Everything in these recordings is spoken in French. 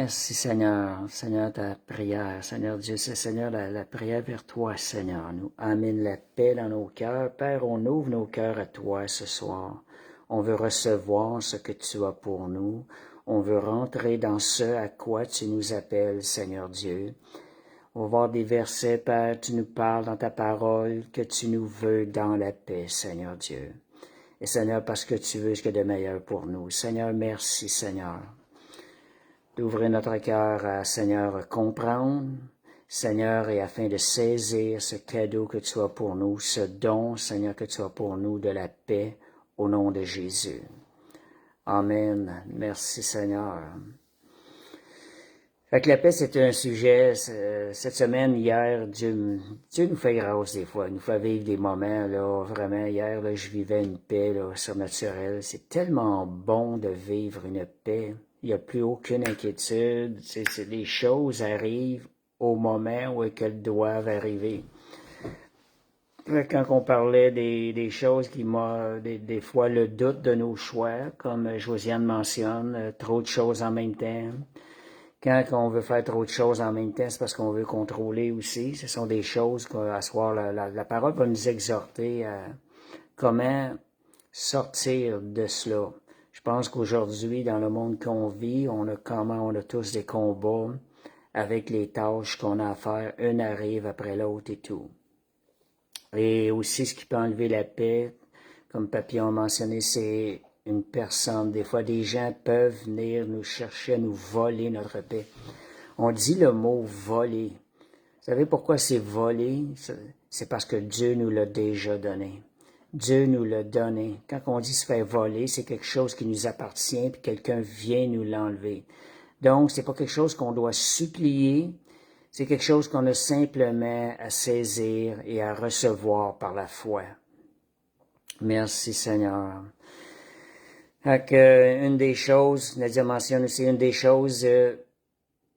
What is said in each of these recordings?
Merci Seigneur, Seigneur ta prière, Seigneur Dieu, c'est Seigneur la prière vers toi Seigneur, nous amène la paix dans nos cœurs. Père, on ouvre nos cœurs à toi ce soir. On veut recevoir ce que tu as pour nous. On veut rentrer dans ce à quoi tu nous appelles Seigneur Dieu. On va voir des versets, Père, tu nous parles dans ta parole que tu nous veux dans la paix Seigneur Dieu. Et Seigneur, parce que tu veux ce que de meilleur pour nous. Seigneur, merci Seigneur d'ouvrir notre cœur à, Seigneur, comprendre, Seigneur, et afin de saisir ce cadeau que tu as pour nous, ce don, Seigneur, que tu as pour nous de la paix, au nom de Jésus. Amen. Merci, Seigneur. Fait que la paix, c'est un sujet, cette semaine, hier, Dieu nous fait grâce des fois, il nous fait vivre des moments, là, vraiment, hier, là, je vivais une paix, là, surnaturelle. C'est tellement bon de vivre une paix. Il n'y a plus aucune inquiétude. Les choses arrivent au moment où elles doivent arriver. Quand on parlait des choses qui m'ont, des fois, le doute de nos choix, comme Josiane mentionne, trop de choses en même temps. Quand on veut faire trop de choses en même temps, c'est parce qu'on veut contrôler aussi. Ce sont des choses qu'à soir, la parole va nous exhorter à comment sortir de cela. Je pense qu'aujourd'hui, dans le monde qu'on vit, on a tous des combats avec les tâches qu'on a à faire, une arrive après l'autre et tout. Et aussi, ce qui peut enlever la paix, comme Papillon a mentionné, c'est une personne. Des fois, des gens peuvent venir nous chercher, nous voler notre paix. On dit le mot voler. Vous savez pourquoi c'est voler? C'est parce que Dieu nous l'a déjà donné. Dieu nous l'a donné. Quand on dit se faire voler, c'est quelque chose qui nous appartient, puis quelqu'un vient nous l'enlever. Donc, c'est pas quelque chose qu'on doit supplier, c'est quelque chose qu'on a simplement à saisir et à recevoir par la foi. Merci Seigneur. Donc, une des choses, Nadia mentionne aussi, une des choses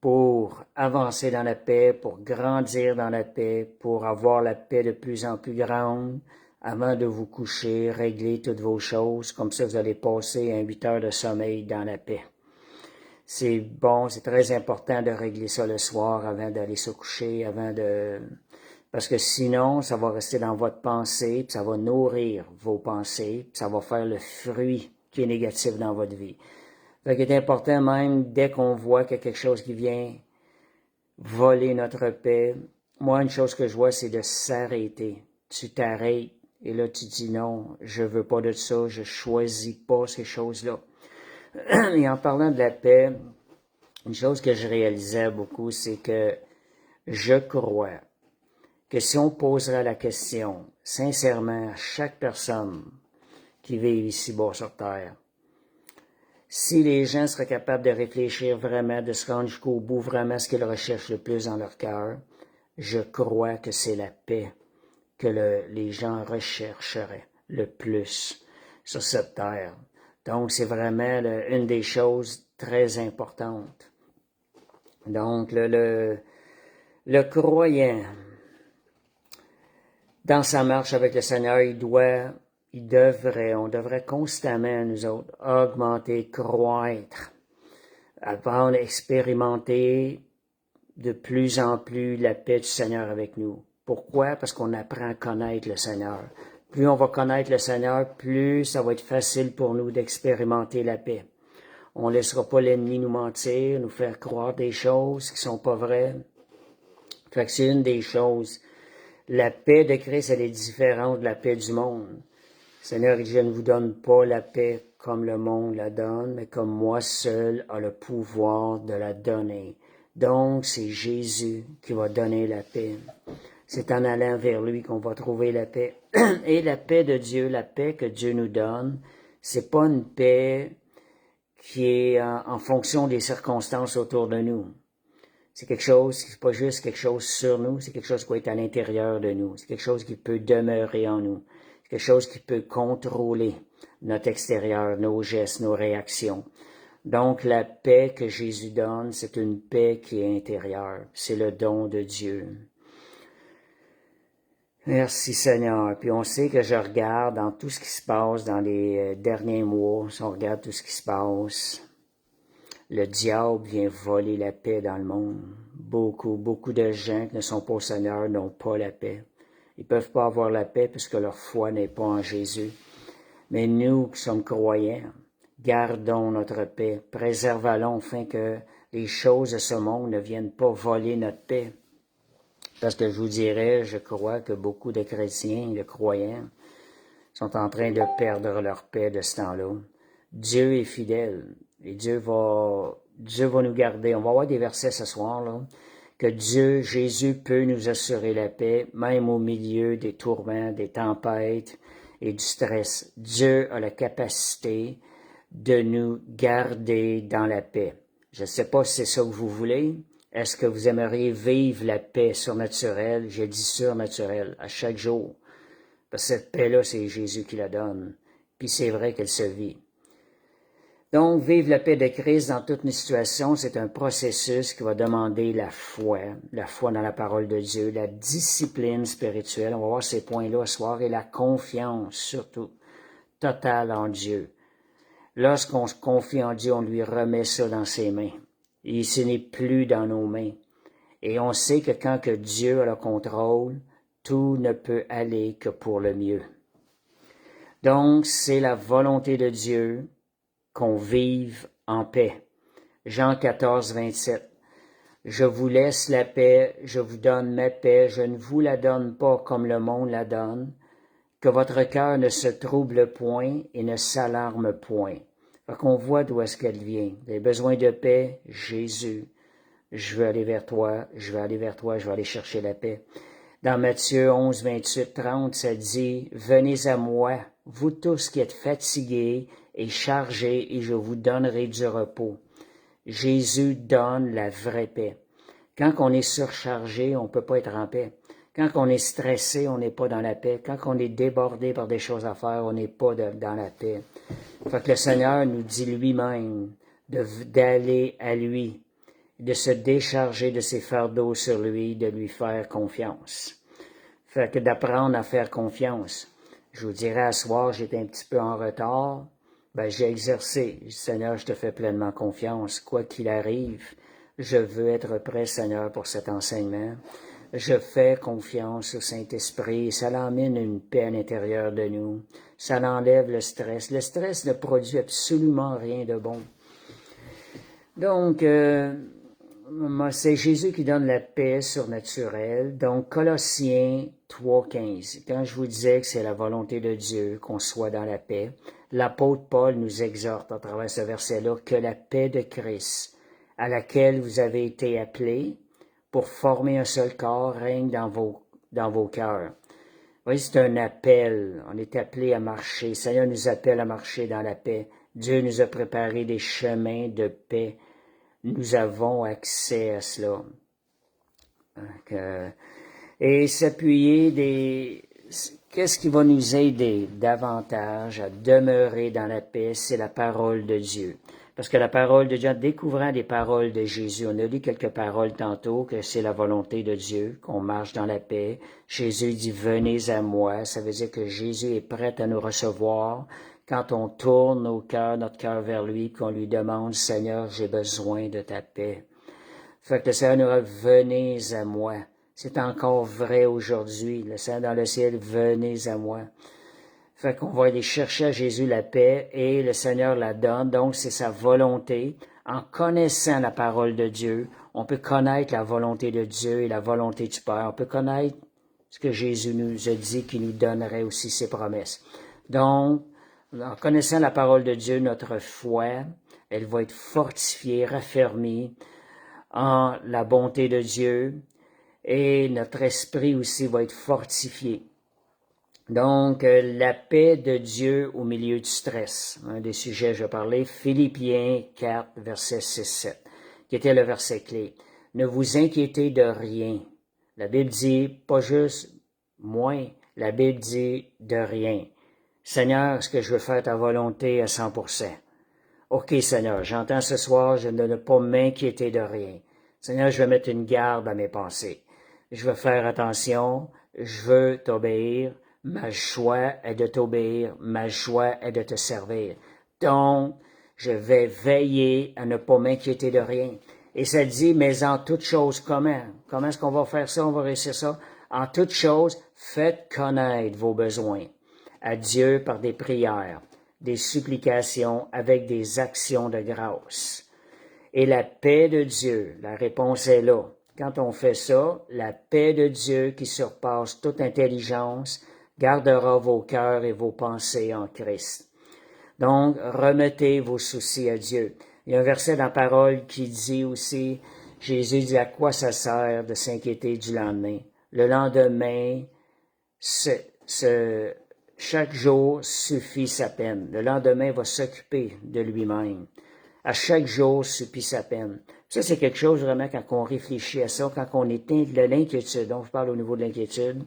pour avancer dans la paix, pour grandir dans la paix, pour avoir la paix de plus en plus grande, avant de vous coucher, régler toutes vos choses, comme ça vous allez passer 8 heures de sommeil dans la paix. C'est bon, c'est très important de régler ça le soir avant d'aller se coucher, parce que sinon, ça va rester dans votre pensée, puis ça va nourrir vos pensées, puis ça va faire le fruit qui est négatif dans votre vie. Fait qu'il est important même, dès qu'on voit qu'il y a quelque chose qui vient voler notre paix, moi, une chose que je vois, c'est de s'arrêter. Tu t'arrêtes, et là, tu dis non, je veux pas de ça, je choisis pas ces choses-là. Et en parlant de la paix, une chose que je réalisais beaucoup, c'est que je crois que si on poserait la question, sincèrement, à chaque personne qui vit ici-bas sur Terre, si les gens seraient capables de réfléchir vraiment, de se rendre jusqu'au bout, vraiment ce qu'ils recherchent le plus dans leur cœur, je crois que c'est la paix que les gens rechercheraient le plus sur cette terre. Donc, c'est vraiment une des choses très importantes. Donc, le croyant, dans sa marche avec le Seigneur, on devrait constamment, nous autres, augmenter, croître, apprendre, expérimenter de plus en plus la paix du Seigneur avec nous. Pourquoi? Parce qu'on apprend à connaître le Seigneur. Plus on va connaître le Seigneur, plus ça va être facile pour nous d'expérimenter la paix. On ne laissera pas l'ennemi nous mentir, nous faire croire des choses qui sont pas vraies. Fait que c'est une des choses. La paix de Christ, elle est différente de la paix du monde. Seigneur, je ne vous donne pas la paix comme le monde la donne, mais comme moi seul a le pouvoir de la donner. Donc, c'est Jésus qui va donner la paix. C'est en allant vers lui qu'on va trouver la paix. Et la paix de Dieu, la paix que Dieu nous donne, c'est pas une paix qui est en fonction des circonstances autour de nous. C'est quelque chose, c'est pas juste quelque chose sur nous, c'est quelque chose qui est à l'intérieur de nous. C'est quelque chose qui peut demeurer en nous. C'est quelque chose qui peut contrôler notre extérieur, nos gestes, nos réactions. Donc, la paix que Jésus donne, c'est une paix qui est intérieure. C'est le don de Dieu. Merci Seigneur. Puis on sait que je regarde dans tout ce qui se passe dans les derniers mois, si on regarde tout ce qui se passe, Le diable vient voler la paix dans le monde. Beaucoup de gens qui ne sont pas au Seigneur n'ont pas la paix. Ils ne peuvent pas avoir la paix puisque leur foi n'est pas en Jésus. Mais nous qui sommes croyants, gardons notre paix, préservons afin que les choses de ce monde ne viennent pas voler notre paix. Parce que je vous dirais, je crois que beaucoup de chrétiens, de croyants, sont en train de perdre leur paix de ce temps-là. Dieu est fidèle et Dieu va nous garder. On va avoir des versets ce soir, là, que Jésus peut nous assurer la paix, même au milieu des tourments, des tempêtes et du stress. Dieu a la capacité de nous garder dans la paix. Je ne sais pas si c'est ça que vous voulez. Est-ce que vous aimeriez vivre la paix surnaturelle? J'ai dit surnaturelle, à chaque jour. Parce que cette paix-là, c'est Jésus qui la donne. Puis c'est vrai qu'elle se vit. Donc, vivre la paix de Christ dans toutes les situations, c'est un processus qui va demander la foi dans la parole de Dieu, la discipline spirituelle, on va voir ces points-là ce soir, et la confiance, surtout, totale en Dieu. Lorsqu'on se confie en Dieu, on lui remet ça dans ses mains. Et ce n'est plus dans nos mains. Et on sait que quand que Dieu a le contrôle, tout ne peut aller que pour le mieux. Donc, c'est la volonté de Dieu qu'on vive en paix. Jean 14, 27. Je vous laisse la paix, je vous donne ma paix, je ne vous la donne pas comme le monde la donne, que votre cœur ne se trouble point et ne s'alarme point. Fait qu'on voit d'où est-ce qu'elle vient. Vous avez besoin de paix, Jésus. Je veux aller vers toi, je vais aller vers toi, je vais aller chercher la paix. Dans Matthieu 11, 28, 30, ça dit « Venez à moi, vous tous qui êtes fatigués et chargés, et je vous donnerai du repos. » Jésus donne la vraie paix. Quand on est surchargé, on ne peut pas être en paix. Quand on est stressé, on n'est pas dans la paix. Quand on est débordé par des choses à faire, on n'est pas dans la paix. Fait que le Seigneur nous dit lui-même d'aller à lui, de se décharger de ses fardeaux sur lui, de lui faire confiance. Fait que d'apprendre à faire confiance. Je vous dirais, à ce soir, j'étais un petit peu en retard. J'ai exercé. Seigneur, je te fais pleinement confiance. Quoi qu'il arrive, je veux être prêt, Seigneur, pour cet enseignement. Je fais confiance au Saint-Esprit. Ça l'emmène une paix à l'intérieur de nous. Ça l'enlève le stress. Le stress ne produit absolument rien de bon. Donc, c'est Jésus qui donne la paix surnaturelle. Donc, Colossiens 3,15. Quand je vous disais que c'est la volonté de Dieu qu'on soit dans la paix, l'apôtre Paul nous exhorte à travers ce verset-là que la paix de Christ, à laquelle vous avez été appelés pour former un seul corps, règne dans vos cœurs. Vous voyez, c'est un appel. On est appelé à marcher. Le Seigneur nous appelle à marcher dans la paix. Dieu nous a préparé des chemins de paix. Nous avons accès à cela. Et s'appuyer qu'est-ce qui va nous aider davantage à demeurer dans la paix, c'est la parole de Dieu. Parce que la parole de Dieu, en découvrant les paroles de Jésus, on a lu quelques paroles tantôt, que c'est la volonté de Dieu, qu'on marche dans la paix. Jésus dit « Venez à moi », ça veut dire que Jésus est prêt à nous recevoir. Quand on tourne notre cœur vers lui, qu'on lui demande « Seigneur, j'ai besoin de ta paix ». Fait que le Seigneur nous dit « Venez à moi ». C'est encore vrai aujourd'hui. Le Seigneur dans le ciel, venez à moi. Fait qu'on va aller chercher à Jésus la paix et le Seigneur la donne. Donc, c'est sa volonté. En connaissant la parole de Dieu, on peut connaître la volonté de Dieu et la volonté du Père. On peut connaître ce que Jésus nous a dit, qu'il nous donnerait aussi ses promesses. Donc, en connaissant la parole de Dieu, notre foi, elle va être fortifiée, raffermie en la bonté de Dieu. Et notre esprit aussi va être fortifié. Donc, la paix de Dieu au milieu du stress. Un des sujets, je vais parler, Philippiens 4, verset 6-7, qui était le verset clé. Ne vous inquiétez de rien. La Bible dit, pas juste moins, la Bible dit de rien. Seigneur, est-ce que je veux faire ta volonté à 100%? OK, Seigneur, j'entends ce soir, je ne pas m'inquiéter de rien. Seigneur, je vais mettre une garde à mes pensées. Je veux faire attention, je veux t'obéir, ma joie est de t'obéir, ma joie est de te servir. Donc, Je vais veiller à ne pas m'inquiéter de rien. Et ça dit, mais en toutes choses, comment? Comment est-ce qu'on va faire ça? On va réussir ça? En toutes choses, faites connaître vos besoins à Dieu par des prières, des supplications avec des actions de grâce. Et la paix de Dieu, la réponse est là. Quand on fait ça, la paix de Dieu qui surpasse toute intelligence gardera vos cœurs et vos pensées en Christ. Donc, remettez vos soucis à Dieu. Il y a un verset dans la parole qui dit aussi, Jésus dit à quoi ça sert de s'inquiéter du lendemain. Le lendemain, chaque jour suffit sa peine. Le lendemain va s'occuper de lui-même. À chaque jour suffit sa peine. Ça, c'est quelque chose vraiment quand on réfléchit à ça, quand on éteint de l'inquiétude. Donc, je parle au niveau de l'inquiétude.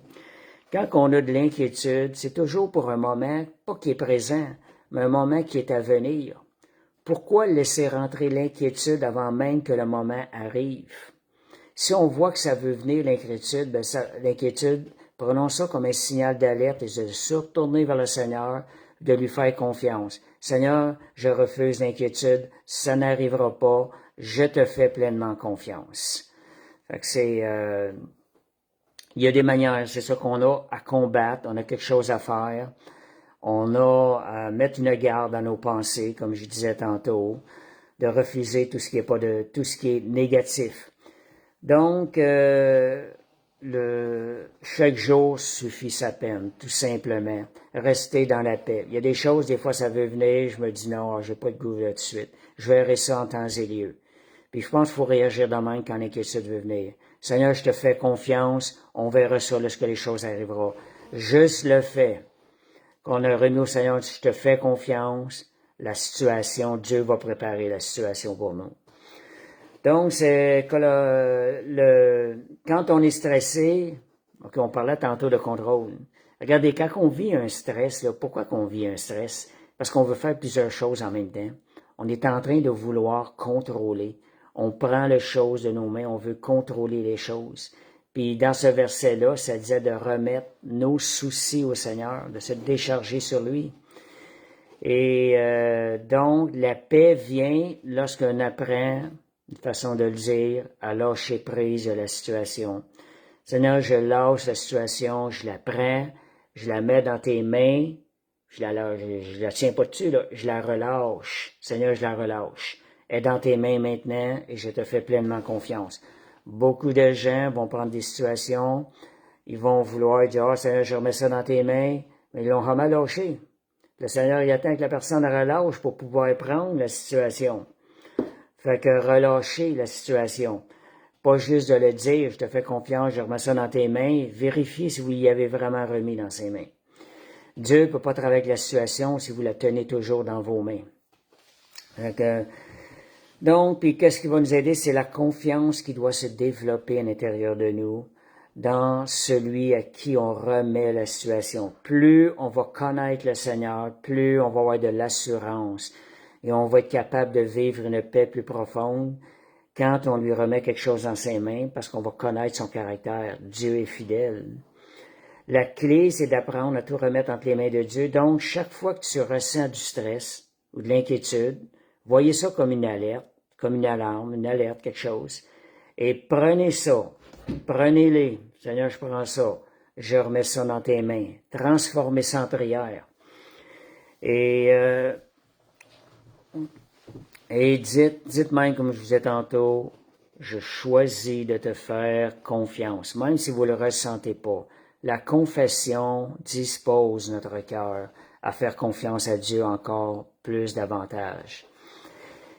Quand on a de l'inquiétude, c'est toujours pour un moment, pas qui est présent, mais un moment qui est à venir. Pourquoi laisser rentrer l'inquiétude avant même que le moment arrive? Si on voit que ça veut venir, l'inquiétude, prenons ça comme un signal d'alerte et de se retourner vers le Seigneur, de lui faire confiance. Seigneur, je refuse l'inquiétude, ça n'arrivera pas, je te fais pleinement confiance. Fait que il y a des manières, c'est ça qu'on a à combattre, on a quelque chose à faire. On a à mettre une garde à nos pensées, comme je disais tantôt, de refuser tout ce qui est négatif. Donc, chaque jour suffit sa peine, tout simplement. Rester dans la paix. Il y a des choses, des fois, ça veut venir, je me dis non, j'ai pas de goût là tout de suite. Je verrai ça en temps et lieu. Puis je pense qu'il faut réagir de même quand l'inquiétude veut venir. Seigneur, je te fais confiance, on verra ça lorsque les choses arriveront. Juste le fait qu'on a remis au Seigneur, je te fais confiance, la situation, Dieu va préparer la situation pour nous. Donc, c'est que quand on est stressé, on parlait tantôt de contrôle. Regardez, quand on vit un stress, là, pourquoi qu'on vit un stress? Parce qu'on veut faire plusieurs choses en même temps. On est en train de vouloir contrôler. On prend les choses de nos mains, on veut contrôler les choses. Puis dans ce verset-là, ça disait de remettre nos soucis au Seigneur, de se décharger sur lui. Et donc, la paix vient lorsqu'on apprend, une façon de le dire, à lâcher prise de la situation. Seigneur, je lâche la situation, je la prends, je la mets dans tes mains, je la tiens pas dessus, là, je la relâche. Seigneur, je la relâche. Elle est dans tes mains maintenant et je te fais pleinement confiance. Beaucoup de gens vont prendre des situations, ils vont vouloir dire, ah, Seigneur, je remets ça dans tes mains, mais ils l'ont vraiment lâché. Le Seigneur, il attend que la personne relâche pour pouvoir prendre la situation. Fait que relâcher la situation. Pas juste de le dire, je te fais confiance, je remets ça dans tes mains. Vérifiez si vous y avez vraiment remis dans ses mains. Dieu ne peut pas travailler avec la situation si vous la tenez toujours dans vos mains. Fait que, donc, puis qu'est-ce qui va nous aider? C'est la confiance qui doit se développer à l'intérieur de nous dans celui à qui on remet la situation. Plus on va connaître le Seigneur, plus on va avoir de l'assurance et on va être capable de vivre une paix plus profonde quand on lui remet quelque chose dans ses mains parce qu'on va connaître son caractère. Dieu est fidèle. La clé, c'est d'apprendre à tout remettre entre les mains de Dieu. Donc, chaque fois que tu ressens du stress ou de l'inquiétude, voyez ça comme une alerte, comme une alarme, une alerte, quelque chose. Et prenez ça. Prenez-les. Seigneur, je prends ça. Je remets ça dans tes mains. Transformez ça en prière. Et dites même, comme je vous disais tantôt, je choisis de te faire confiance, même si vous ne le ressentez pas. La confession dispose notre cœur à faire confiance à Dieu encore plus davantage.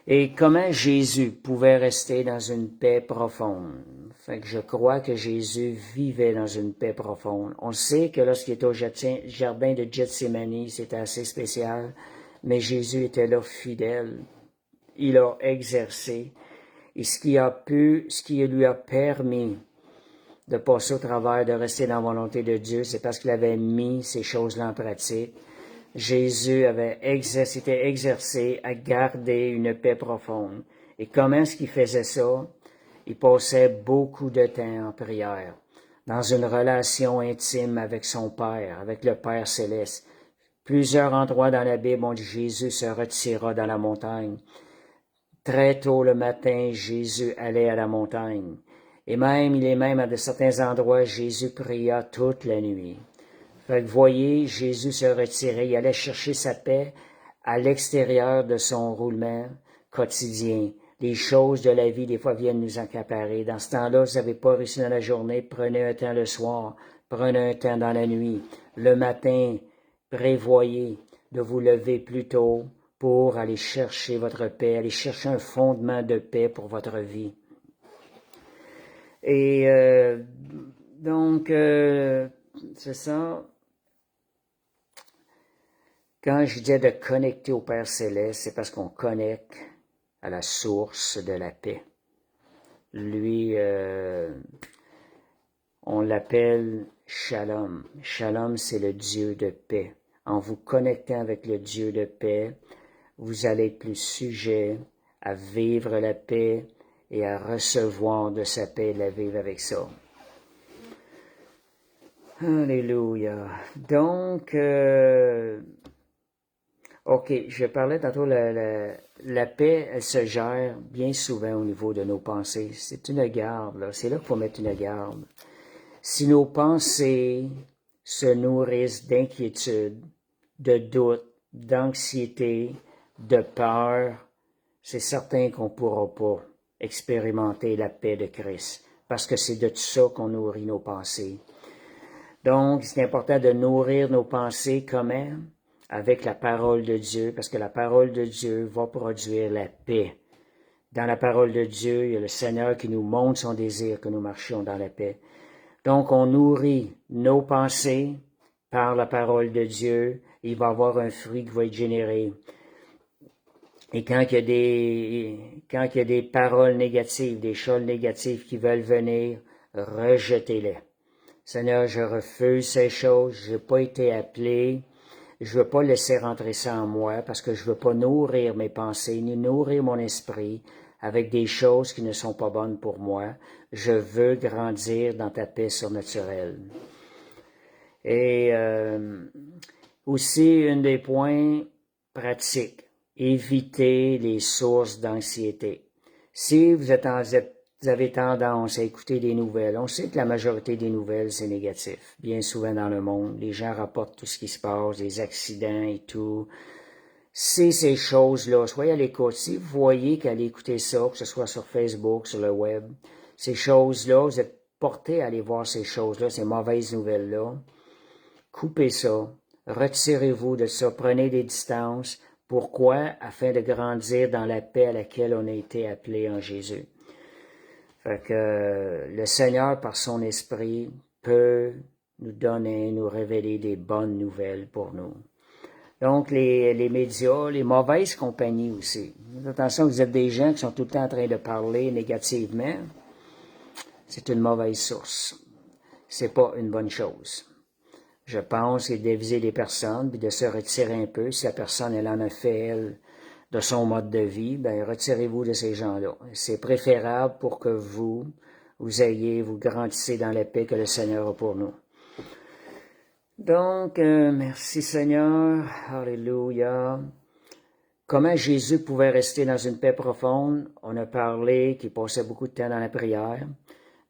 Et comment Jésus pouvait rester dans une paix profonde? Fait que je crois que Jésus vivait dans une paix profonde. On sait que lorsqu'il était au jardin de Gethsémani, c'était assez spécial, mais Jésus était là fidèle. Il a exercé. Et ce qui lui a permis de passer au travers, de rester dans la volonté de Dieu, c'est parce qu'il avait mis ces choses-là en pratique. Jésus s'était exercé à garder une paix profonde. Et comment est-ce qu'il faisait ça? Il passait beaucoup de temps en prière, dans une relation intime avec son Père, avec le Père céleste. Plusieurs endroits dans la Bible, on dit Jésus se retira dans la montagne. Très tôt le matin, Jésus allait à la montagne. Et même, il est même à de certains endroits, Jésus pria toute la nuit. Fait que voyez, Jésus se retirait, il allait chercher sa paix à l'extérieur de son roulement quotidien. Les choses de la vie, des fois, viennent nous accaparer. Dans ce temps-là, vous n'avez pas réussi dans la journée, prenez un temps le soir, prenez un temps dans la nuit. Le matin, prévoyez de vous lever plus tôt pour aller chercher votre paix, aller chercher un fondement de paix pour votre vie. Et donc, c'est ça. Quand je dis de connecter au Père Céleste, c'est parce qu'on connecte à la source de la paix. Lui, on l'appelle Shalom. Shalom, c'est le Dieu de paix. En vous connectant avec le Dieu de paix, vous allez être plus sujet à vivre la paix et à recevoir de sa paix et la vivre avec ça. Alléluia. Donc, OK, je parlais tantôt, la paix, elle se gère bien souvent au niveau de nos pensées. C'est une garde, là. C'est là qu'il faut mettre une garde. Si nos pensées se nourrissent d'inquiétude, de doute, d'anxiété, de peur, c'est certain qu'on ne pourra pas expérimenter la paix de Christ, parce que c'est de tout ça qu'on nourrit nos pensées. Donc, c'est important de nourrir nos pensées comment? Avec la parole de Dieu, parce que la parole de Dieu va produire la paix. Dans la parole de Dieu, il y a le Seigneur qui nous montre son désir que nous marchions dans la paix. Donc, on nourrit nos pensées par la parole de Dieu. Il va y avoir un fruit qui va être généré. Et quand il y a des paroles négatives, des choses négatives qui veulent venir, rejetez-les. Seigneur, je refuse ces choses. Je n'ai pas été appelé. Je veux pas laisser rentrer ça en moi parce que je veux pas nourrir mes pensées ni nourrir mon esprit avec des choses qui ne sont pas bonnes pour moi. Je veux grandir dans ta paix surnaturelle. Et aussi, un des points pratiques, éviter les sources d'anxiété. Si vous avez tendance à écouter des nouvelles, on sait que la majorité des nouvelles, c'est négatif. Bien souvent dans le monde, les gens rapportent tout ce qui se passe, les accidents et tout. Si ces choses-là, soyez à l'écoute. Si vous voyez qu'aller écouter ça, que ce soit sur Facebook, sur le web, ces choses-là, vous êtes porté à aller voir ces choses-là, ces mauvaises nouvelles-là, coupez ça, retirez-vous de ça, prenez des distances. Pourquoi? Afin de grandir dans la paix à laquelle on a été appelé en Jésus. Fait que le Seigneur, par son esprit, peut nous donner, nous révéler des bonnes nouvelles pour nous. Donc, les médias, les mauvaises compagnies aussi. Attention, vous êtes des gens qui sont tout le temps en train de parler négativement. C'est une mauvaise source. C'est pas une bonne chose. Je pense qu'il est de viser les personnes, puis de se retirer un peu. Si la personne, elle en a fait, elle, de son mode de vie, ben retirez-vous de ces gens-là. C'est préférable pour que vous grandissez dans la paix que le Seigneur a pour nous. Donc, merci Seigneur, alléluia. Comment Jésus pouvait rester dans une paix profonde? On a parlé qu'il passait beaucoup de temps dans la prière.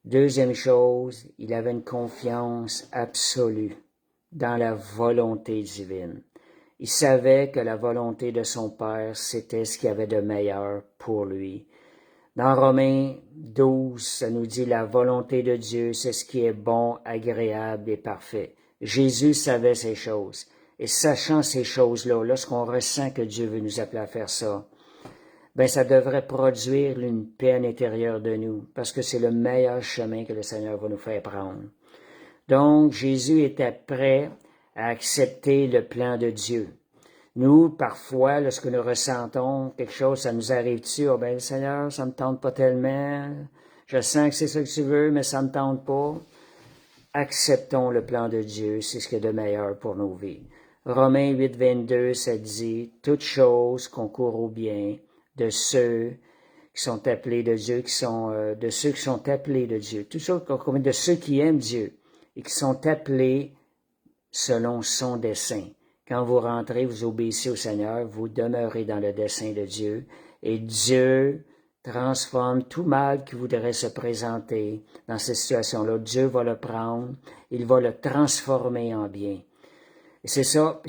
Deuxième chose, il avait une confiance absolue dans la volonté divine. Il savait que la volonté de son Père, c'était ce qu'il y avait de meilleur pour lui. Dans Romains 12, ça nous dit la volonté de Dieu, c'est ce qui est bon, agréable et parfait. Jésus savait ces choses. Et sachant ces choses-là, lorsqu'on ressent que Dieu veut nous appeler à faire ça, ben ça devrait produire une paix à l'intérieur de nous, parce que c'est le meilleur chemin que le Seigneur va nous faire prendre. Donc, Jésus était prêt à accepter le plan de Dieu. Nous, parfois, lorsque nous ressentons quelque chose, ça nous arrive dessus, oh ben Seigneur, ça me tente pas tellement, je sens que c'est ça que tu veux, mais ça me tente pas. Acceptons le plan de Dieu, c'est ce qu'il y a de meilleur pour nos vies. Romains 8, 22, ça dit, toute chose concourt au bien de ceux qui sont appelés de Dieu, de ceux qui sont appelés de Dieu, tout ça, de ceux qui aiment Dieu et qui sont appelés selon son dessein. Quand vous rentrez, vous obéissez au Seigneur, vous demeurez dans le dessein de Dieu, et Dieu transforme tout mal qui voudrait se présenter dans cette situation-là. Dieu va le prendre, il va le transformer en bien. Et c'est ça,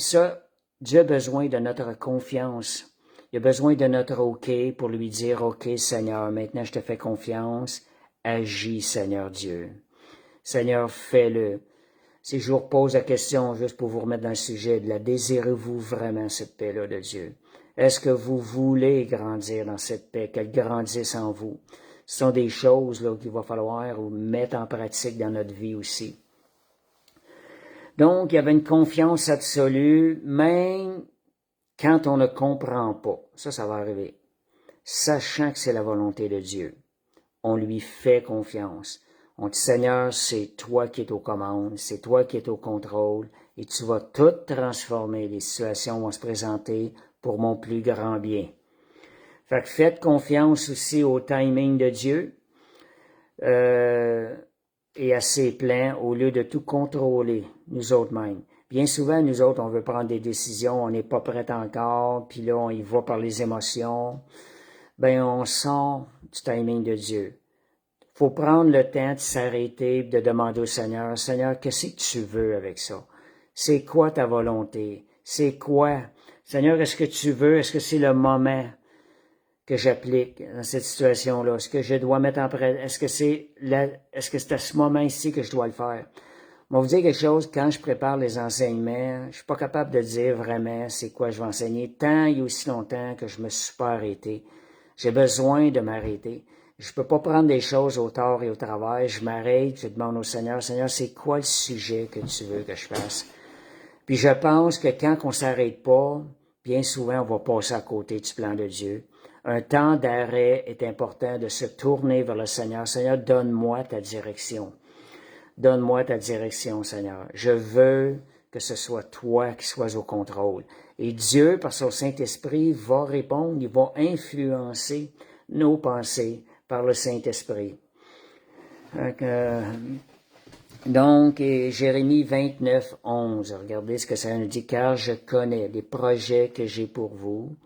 Dieu a besoin de notre confiance. Il a besoin de notre OK pour lui dire, OK Seigneur, maintenant je te fais confiance, agis Seigneur Dieu. Seigneur, fais-le. Si je vous repose la question, juste pour vous remettre dans le sujet, la désirez-vous vraiment cette paix-là de Dieu? Est-ce que vous voulez grandir dans cette paix, qu'elle grandisse en vous? Ce sont des choses là qu'il va falloir mettre en pratique dans notre vie aussi. Donc, il y avait une confiance absolue, même quand on ne comprend pas. Ça va arriver. Sachant que c'est la volonté de Dieu, on lui fait confiance. On dit, Seigneur, c'est toi qui es aux commandes, c'est toi qui es au contrôle, et tu vas tout transformer. Les situations vont se présenter pour mon plus grand bien. Fait que faites confiance aussi au timing de Dieu et à ses plans au lieu de tout contrôler, nous autres mêmes. Bien souvent, nous autres, on veut prendre des décisions, on n'est pas prêt encore, puis là, on y va par les émotions. Ben, on sort du timing de Dieu. Faut prendre le temps de s'arrêter et de demander au Seigneur, Seigneur, qu'est-ce que tu veux avec ça? C'est quoi ta volonté? C'est quoi? Seigneur, est-ce que tu veux? Est-ce que c'est le moment que j'applique dans cette situation-là? Est-ce que je dois mettre en pratique? Est-ce que c'est à ce moment ici que je dois le faire? Je vais vous dire quelque chose, quand je prépare les enseignements, je suis pas capable de dire vraiment c'est quoi je vais enseigner tant et aussi longtemps que je me suis pas arrêté. J'ai besoin de m'arrêter. Je peux pas prendre des choses au tort et au travers. Je m'arrête, je demande au Seigneur, Seigneur, c'est quoi le sujet que tu veux que je fasse? Puis je pense que quand on s'arrête pas, bien souvent, on va passer à côté du plan de Dieu. Un temps d'arrêt est important de se tourner vers le Seigneur. Seigneur, donne-moi ta direction. Donne-moi ta direction, Seigneur. Je veux que ce soit toi qui sois au contrôle. Et Dieu, par son Saint-Esprit, va répondre, il va influencer nos pensées par le Saint-Esprit. Donc, Jérémie 29, 11, regardez ce que ça nous dit, car je connais les projets que j'ai pour vous.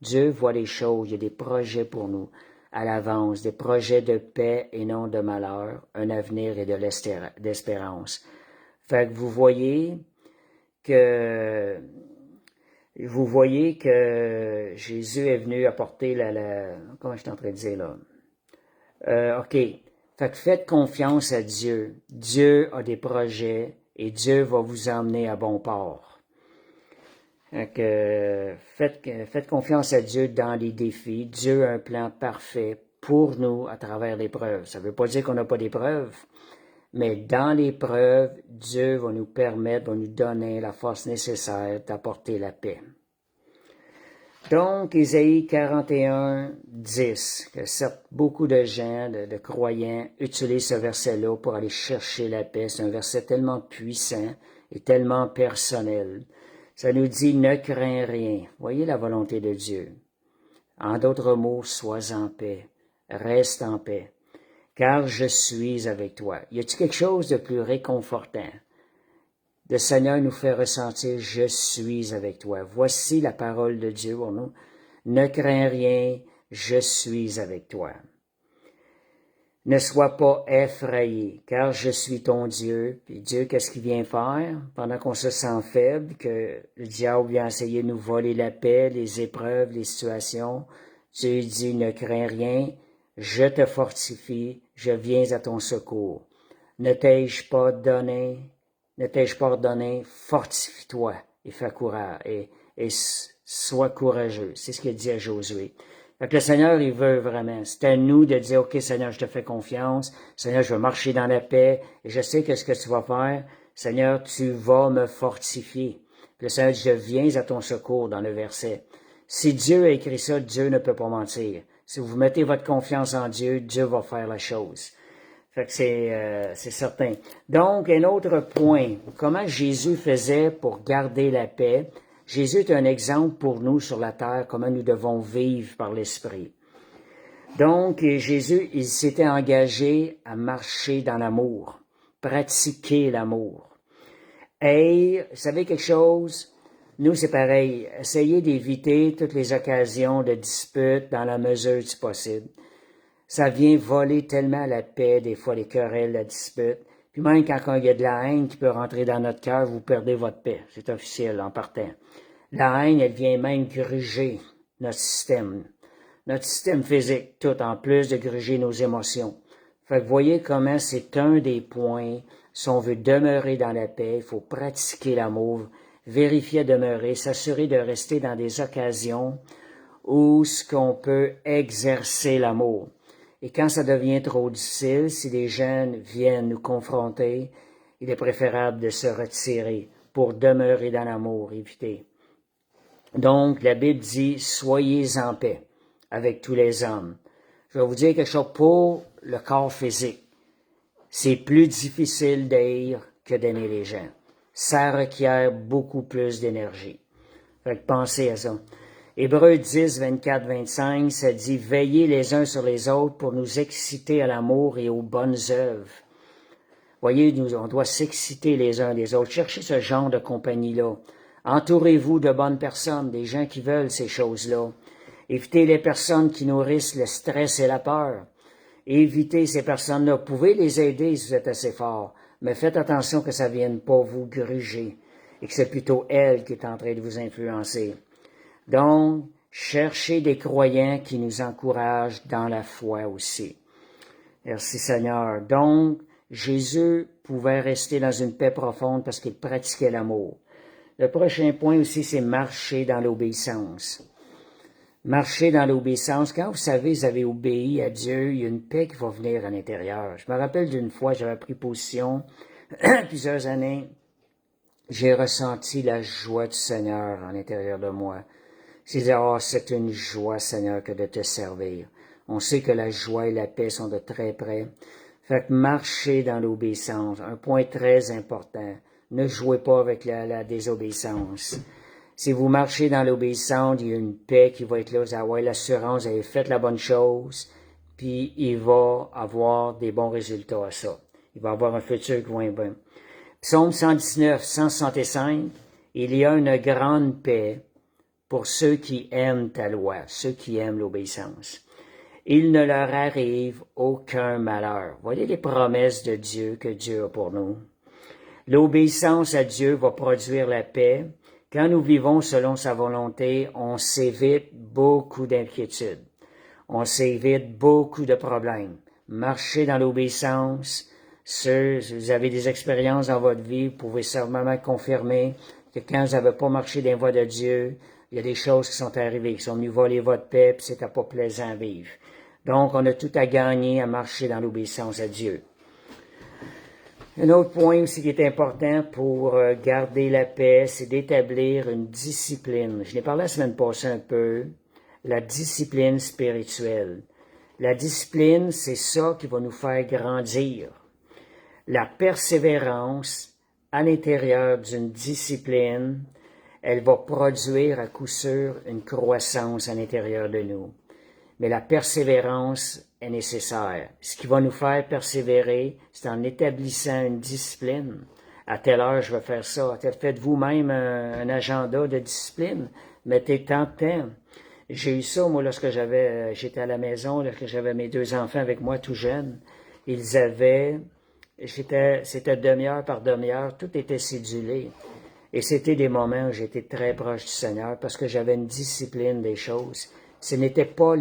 Dieu voit les choses, il y a des projets pour nous à l'avance, des projets de paix et non de malheur, un avenir et de l'espérance. Fait que vous voyez que Jésus est venu apporter comment je suis en train de dire là? OK. Fait que faites confiance à Dieu. Dieu a des projets et Dieu va vous emmener à bon port. Donc, faites confiance à Dieu dans les défis. Dieu a un plan parfait pour nous à travers l'épreuve. Ça ne veut pas dire qu'on n'a pas d'épreuves, mais dans l'épreuve, Dieu va nous permettre, va nous donner la force nécessaire d'apporter la paix. Donc, Ésaïe 41, 10, que certes, beaucoup de gens, de croyants, utilisent ce verset-là pour aller chercher la paix. C'est un verset tellement puissant et tellement personnel. Ça nous dit, ne crains rien. Voyez la volonté de Dieu. En d'autres mots, sois en paix. Reste en paix. Car je suis avec toi. Y a-t-il quelque chose de plus réconfortant? Le Seigneur nous fait ressentir, je suis avec toi. Voici la parole de Dieu pour nous. Ne crains rien, je suis avec toi. Ne sois pas effrayé, car je suis ton Dieu. Puis Dieu, qu'est-ce qu'il vient faire? Pendant qu'on se sent faible, que le diable vient essayer de nous voler la paix, les épreuves, les situations, Dieu dit, ne crains rien, je te fortifie, je viens à ton secours. Ne t'ai-je pas ordonné, fortifie-toi et fais courage, et sois courageux. C'est ce qu'il dit à Josué. Fait que le Seigneur, il veut vraiment. C'est à nous de dire, OK, Seigneur, je te fais confiance. Seigneur, je vais marcher dans la paix. Et je sais que ce que tu vas faire, Seigneur, tu vas me fortifier. Puis le Seigneur dit, je viens à ton secours dans le verset. Si Dieu a écrit ça, Dieu ne peut pas mentir. Si vous mettez votre confiance en Dieu, Dieu va faire la chose. Fait que c'est certain. Donc, un autre point. Comment Jésus faisait pour garder la paix? Jésus est un exemple pour nous sur la terre, comment nous devons vivre par l'Esprit. Donc, Jésus, il s'était engagé à marcher dans l'amour, pratiquer l'amour. Et, vous savez quelque chose? Nous, c'est pareil. Essayez d'éviter toutes les occasions de dispute dans la mesure du possible. Ça vient voler tellement la paix, des fois les querelles, la dispute. Puis même quand il y a de la haine qui peut rentrer dans notre cœur, vous perdez votre paix. C'est officiel en partant. La haine, elle vient même gruger notre système physique, tout en plus de gruger nos émotions. Fait que voyez comment c'est un des points, si on veut demeurer dans la paix, il faut pratiquer l'amour, vérifier de demeurer, s'assurer de rester dans des occasions où ce qu'on peut exercer l'amour. Et quand ça devient trop difficile, si les jeunes viennent nous confronter, il est préférable de se retirer pour demeurer dans l'amour, éviter. Donc, la Bible dit, soyez en paix avec tous les hommes. Je vais vous dire quelque chose pour le corps physique. C'est plus difficile d'haïr que d'aimer les gens. Ça requiert beaucoup plus d'énergie. Fait que pensez à ça. Hébreux 10, 24, 25, ça dit « Veillez les uns sur les autres pour nous exciter à l'amour et aux bonnes œuvres. » Voyez, on doit s'exciter les uns les autres. Cherchez ce genre de compagnie-là. Entourez-vous de bonnes personnes, des gens qui veulent ces choses-là. Évitez les personnes qui nourrissent le stress et la peur. Évitez ces personnes-là. Vous pouvez les aider si vous êtes assez fort, mais faites attention que ça ne vienne pas vous gruger et que c'est plutôt elle qui est en train de vous influencer. Donc, cherchez des croyants qui nous encouragent dans la foi aussi. Merci Seigneur. Donc, Jésus pouvait rester dans une paix profonde parce qu'il pratiquait l'amour. Le prochain point aussi, c'est marcher dans l'obéissance. Marcher dans l'obéissance. Quand vous avez obéi à Dieu, il y a une paix qui va venir à l'intérieur. Je me rappelle d'une fois, j'avais pris position, plusieurs années, j'ai ressenti la joie du Seigneur à l'intérieur de moi. C'est dire, c'est une joie, Seigneur, que de te servir. On sait que la joie et la paix sont de très près. Fait que marcher dans l'obéissance, un point très important. Ne jouez pas avec la désobéissance. Si vous marchez dans l'obéissance, il y a une paix qui va être là. Vous allez avoir l'assurance, vous avez fait la bonne chose, puis il va avoir des bons résultats à ça. Il va avoir un futur qui va être bon. Psaume 119, 165, il y a une grande paix pour ceux qui aiment ta loi, ceux qui aiment l'obéissance. Il ne leur arrive aucun malheur. Voyez les promesses de Dieu que Dieu a pour nous. L'obéissance à Dieu va produire la paix. Quand nous vivons selon sa volonté, on s'évite beaucoup d'inquiétudes. On s'évite beaucoup de problèmes. Marchez dans l'obéissance. Si vous avez des expériences dans votre vie, vous pouvez certainement confirmer que quand vous n'avez pas marché dans la voie de Dieu, il y a des choses qui sont arrivées, qui sont venues voler votre paix, puis c'était pas plaisant à vivre. Donc, on a tout à gagner à marcher dans l'obéissance à Dieu. Un autre point aussi qui est important pour garder la paix, c'est d'établir une discipline. Je l'ai parlé la semaine passée un peu, la discipline spirituelle. La discipline, c'est ça qui va nous faire grandir. La persévérance à l'intérieur d'une discipline, elle va produire à coup sûr une croissance à l'intérieur de nous. Mais la persévérance est nécessaire. Ce qui va nous faire persévérer, c'est en établissant une discipline. À telle heure, je vais faire ça. Faites vous-même un agenda de discipline. Mettez tant de temps. J'ai eu ça, moi, lorsque j'étais à la maison, lorsque j'avais mes 2 enfants avec moi tout jeunes. C'était demi-heure par demi-heure, tout était cédulé. Et c'était des moments où j'étais très proche du Seigneur parce que j'avais une discipline des choses. Ce n'était pas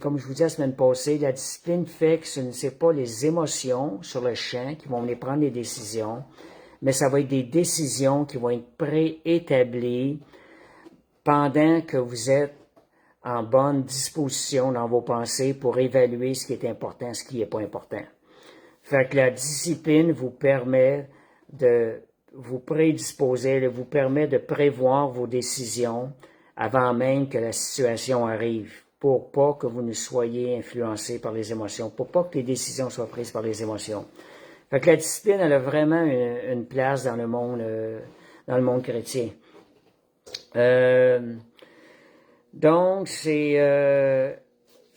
comme je vous disais la semaine passée, la discipline fait que ce n'est pas les émotions sur le champ qui vont venir prendre les décisions, mais ça va être des décisions qui vont être préétablies pendant que vous êtes en bonne disposition dans vos pensées pour évaluer ce qui est important, ce qui n'est pas important. Fait que la discipline vous permet de vous prédisposer, elle vous permet de prévoir vos décisions avant même que la situation arrive, pour pas que vous ne soyez influencé par les émotions, pour pas que les décisions soient prises par les émotions. Fait que la discipline, elle a vraiment une place dans le monde chrétien. Donc, c'est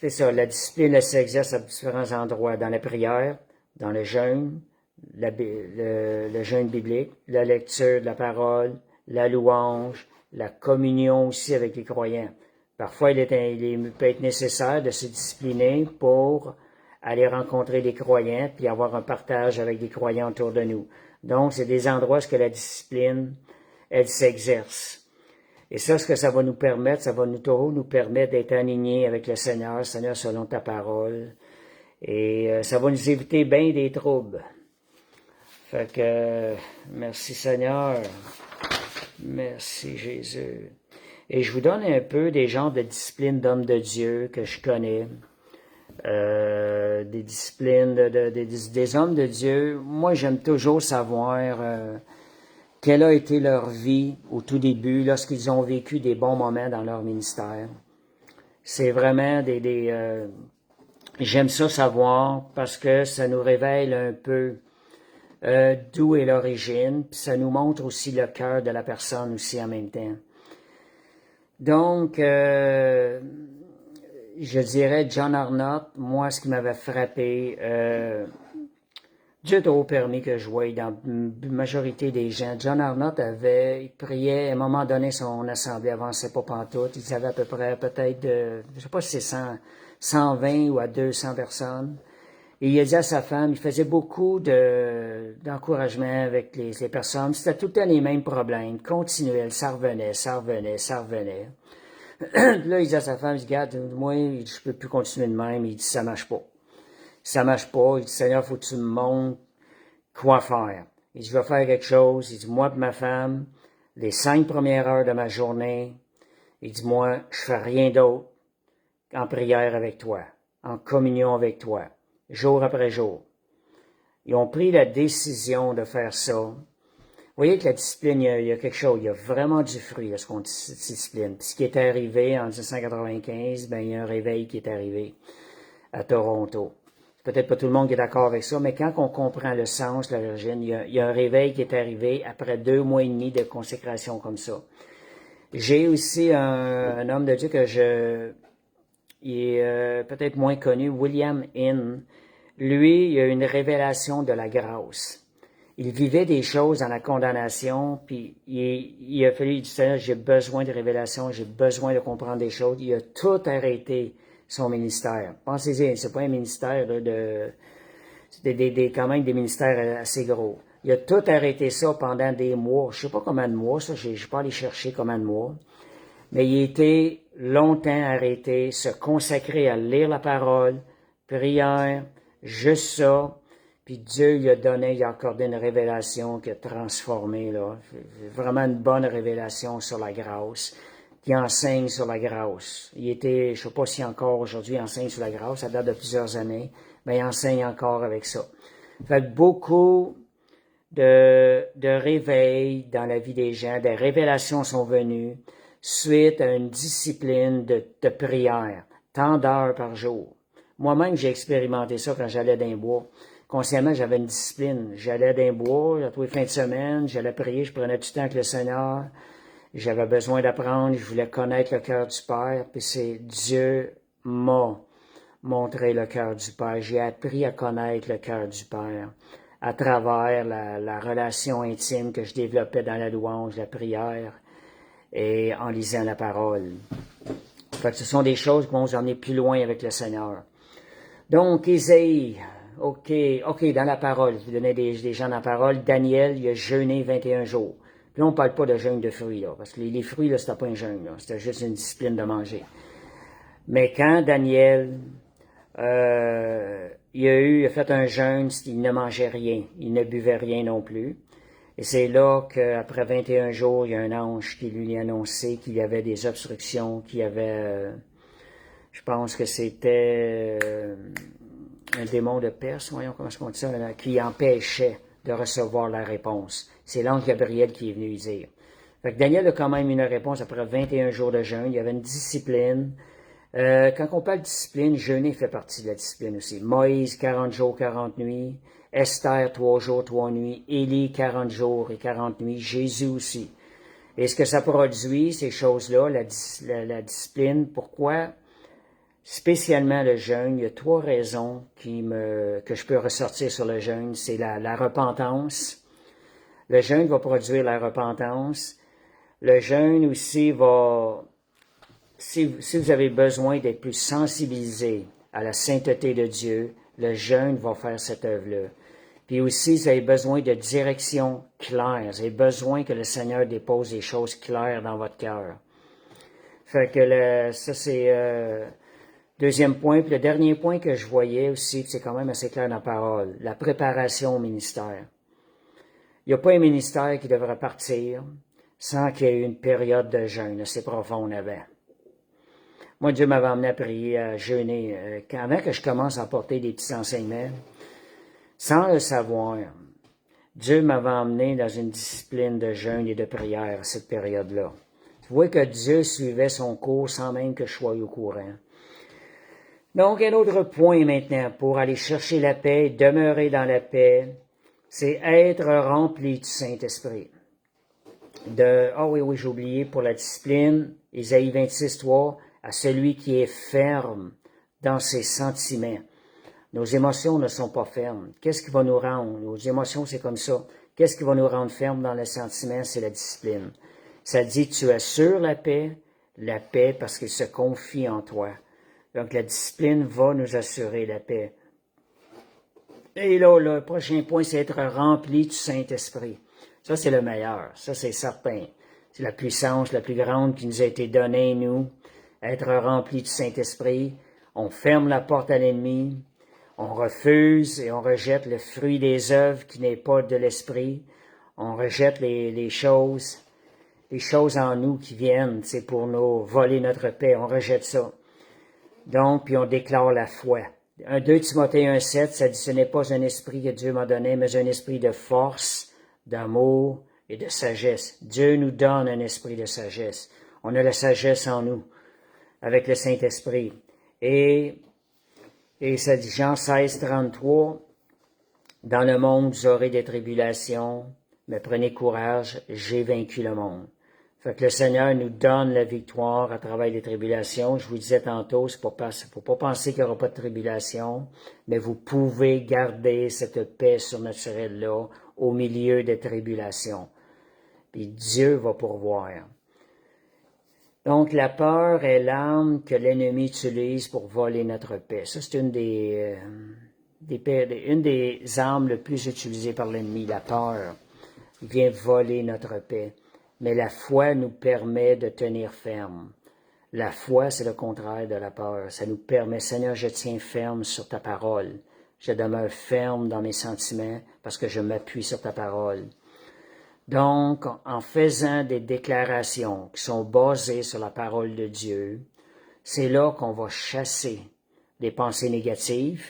ça, la discipline, elle s'exerce à différents endroits, dans la prière, dans le jeûne, le jeûne biblique, la lecture de la parole, la louange, la communion aussi avec les croyants. Parfois, il peut être nécessaire de se discipliner pour aller rencontrer des croyants puis avoir un partage avec des croyants autour de nous. Donc, c'est des endroits où la discipline, elle s'exerce. Et ça, ce que ça va nous permettre, ça va nous permettre d'être alignés avec le Seigneur, Seigneur, selon ta parole. Et ça va nous éviter bien des troubles. Fait que, merci Seigneur. Merci Jésus. Et je vous donne un peu des genres de disciplines d'hommes de Dieu que je connais. Des disciplines, des hommes de Dieu. Moi, j'aime toujours savoir quelle a été leur vie au tout début, lorsqu'ils ont vécu des bons moments dans leur ministère. C'est vraiment j'aime ça savoir parce que ça nous révèle un peu d'où est l'origine, puis ça nous montre aussi le cœur de la personne aussi en même temps. Donc, je dirais John Arnott, moi, ce qui m'avait frappé, Dieu a trop permis que je voie dans la majorité des gens. John Arnott il priait, à un moment donné, son assemblée avançait pas pantoute. Il avait à peu près, peut-être, je sais pas si c'est 120 ou à 200 personnes. Et il a dit à sa femme, il faisait beaucoup d'encouragement avec les personnes. C'était tout le temps les mêmes problèmes, continuels, ça revenait. Là, il dit à sa femme, il dit, regarde, moi, je peux plus continuer de même. Il dit, ça marche pas. Ça marche pas. Il dit, Seigneur, faut que tu me montres quoi faire. Il dit, je vais faire quelque chose. Il dit, moi et ma femme, les 5 premières heures de ma journée, il dit, moi, je fais rien d'autre en prière avec toi, en communion avec toi, jour après jour. Ils ont pris la décision de faire ça. Vous voyez que la discipline, il y a quelque chose, il y a vraiment du fruit lorsqu'on discipline. Puis ce qui est arrivé en 1995, ben il y a un réveil qui est arrivé à Toronto. Peut-être pas tout le monde qui est d'accord avec ça, mais quand on comprend le sens, l'origine, il y a un réveil qui est arrivé après 2 mois et demi de consécration comme ça. J'ai aussi un homme de Dieu il est peut-être moins connu, William Hinn. Lui, il a une révélation de la grâce. Il vivait des choses dans la condamnation, puis il a fallu, il dit, Seigneur, j'ai besoin de révélation, j'ai besoin de comprendre des choses. Il a tout arrêté son ministère. Pensez-y, c'est pas un ministère là, c'est quand même des ministères assez gros. Il a tout arrêté ça pendant des mois. Je sais pas combien de mois, ça, je pas allé chercher combien de mois. Mais il a été longtemps arrêté, se consacrer à lire la parole, prière, juste ça. Puis Dieu lui a donné, il a accordé une révélation qui a transformé, là. Vraiment une bonne révélation sur la grâce, qui enseigne sur la grâce. Il était, je sais pas si encore aujourd'hui enseigne sur la grâce, ça date de plusieurs années, mais il enseigne encore avec ça. Fait que beaucoup de réveils dans la vie des gens, des révélations sont venues suite à une discipline de prière, tant d'heures par jour. Moi-même, j'ai expérimenté ça quand j'allais dans les bois. Consciemment, j'avais une discipline. J'allais dans les bois, tous les fins de semaine, j'allais prier, je prenais du temps avec le Seigneur. J'avais besoin d'apprendre, je voulais connaître le cœur du Père, puis c'est Dieu m'a montré le cœur du Père. J'ai appris à connaître le cœur du Père à travers la relation intime que je développais dans la louange, la prière et en lisant la parole. Fait que ce sont des choses qui vont nous emmener plus loin avec le Seigneur. Donc, Isaïe, OK, dans la parole, je vous donnais des gens dans la parole. Daniel, il a jeûné 21 jours. Puis là, on ne parle pas de jeûne de fruits, là, parce que les fruits, là, c'était pas un jeûne, là, c'était juste une discipline de manger. Mais quand Daniel, il a fait un jeûne, il ne mangeait rien, il ne buvait rien non plus. Et c'est là qu'après 21 jours, il y a un ange qui lui a annoncé qu'il y avait des obstructions, qu'il y avait, je pense que c'était un démon de Perse, voyons comment on dit ça, qui empêchait de recevoir la réponse. C'est l'ange Gabriel qui est venu lui dire. Fait que Daniel a quand même une réponse après 21 jours de jeûne. Il y avait une discipline. Quand on parle de discipline, jeûner fait partie de la discipline aussi. Moïse, 40 jours, 40 nuits. Esther, 3 jours, 3 nuits. Élie, 40 jours et 40 nuits. Jésus aussi. Et ce que ça produit, ces choses-là, la discipline, pourquoi spécialement le jeûne, il y a 3 raisons que je peux ressortir sur le jeûne. C'est la repentance. Le jeûne va produire la repentance. Le jeûne aussi va, si vous avez besoin d'être plus sensibilisé à la sainteté de Dieu, le jeûne va faire cette œuvre-là. Puis aussi, vous avez besoin de direction claire. Vous avez besoin que le Seigneur dépose des choses claires dans votre cœur. Fait que ça, c'est deuxième point. Puis le dernier point que je voyais aussi, c'est quand même assez clair dans la parole, la préparation au ministère. Il n'y a pas un ministère qui devrait partir sans qu'il y ait eu une période de jeûne assez profonde avant. Moi, Dieu m'avait amené à prier, à jeûner. Avant que je commence à apporter des petits enseignements, sans le savoir, Dieu m'avait emmené dans une discipline de jeûne et de prière à cette période-là. Tu vois que Dieu suivait son cours sans même que je sois au courant. Donc, un autre point maintenant pour aller chercher la paix, demeurer dans la paix, c'est être rempli du Saint-Esprit. Oui, j'ai oublié pour la discipline, Ésaïe 26, 3, à celui qui est ferme dans ses sentiments. Nos émotions ne sont pas fermes. Qu'est-ce qui va nous rendre? Nos émotions, c'est comme ça. Qu'est-ce qui va nous rendre fermes dans les sentiments? C'est la discipline. Ça dit, tu assures la paix parce qu'il se confie en toi. Donc, la discipline va nous assurer la paix. Et là, le prochain point, c'est être rempli du Saint-Esprit. Ça, c'est le meilleur. Ça, c'est certain. C'est la puissance la plus grande qui nous a été donnée, nous. Être rempli du Saint-Esprit. On ferme la porte à l'ennemi. On refuse et on rejette le fruit des œuvres qui n'est pas de l'Esprit. On rejette les choses en nous qui viennent, c'est pour nous voler notre paix. On rejette ça. Donc, puis on déclare la foi. 2 Timothée 1,7, ça dit, ce n'est pas un esprit que Dieu m'a donné, mais un esprit de force, d'amour et de sagesse. Dieu nous donne un esprit de sagesse. On a la sagesse en nous, avec le Saint-Esprit. Et ça dit, Jean 16, 33, dans le monde, vous aurez des tribulations, mais prenez courage, j'ai vaincu le monde. Fait que le Seigneur nous donne la victoire à travers les tribulations. Je vous disais tantôt, faut pas penser qu'il n'y aura pas de tribulation, mais vous pouvez garder cette paix surnaturelle-là au milieu des tribulations. Puis Dieu va pourvoir. Donc, la peur est l'arme que l'ennemi utilise pour voler notre paix. Ça, c'est une des armes les plus utilisées par l'ennemi, la peur. Il vient voler notre paix. Mais la foi nous permet de tenir ferme. La foi, c'est le contraire de la peur. Ça nous permet, Seigneur, je tiens ferme sur ta parole. Je demeure ferme dans mes sentiments parce que je m'appuie sur ta parole. Donc, en faisant des déclarations qui sont basées sur la parole de Dieu, c'est là qu'on va chasser les pensées négatives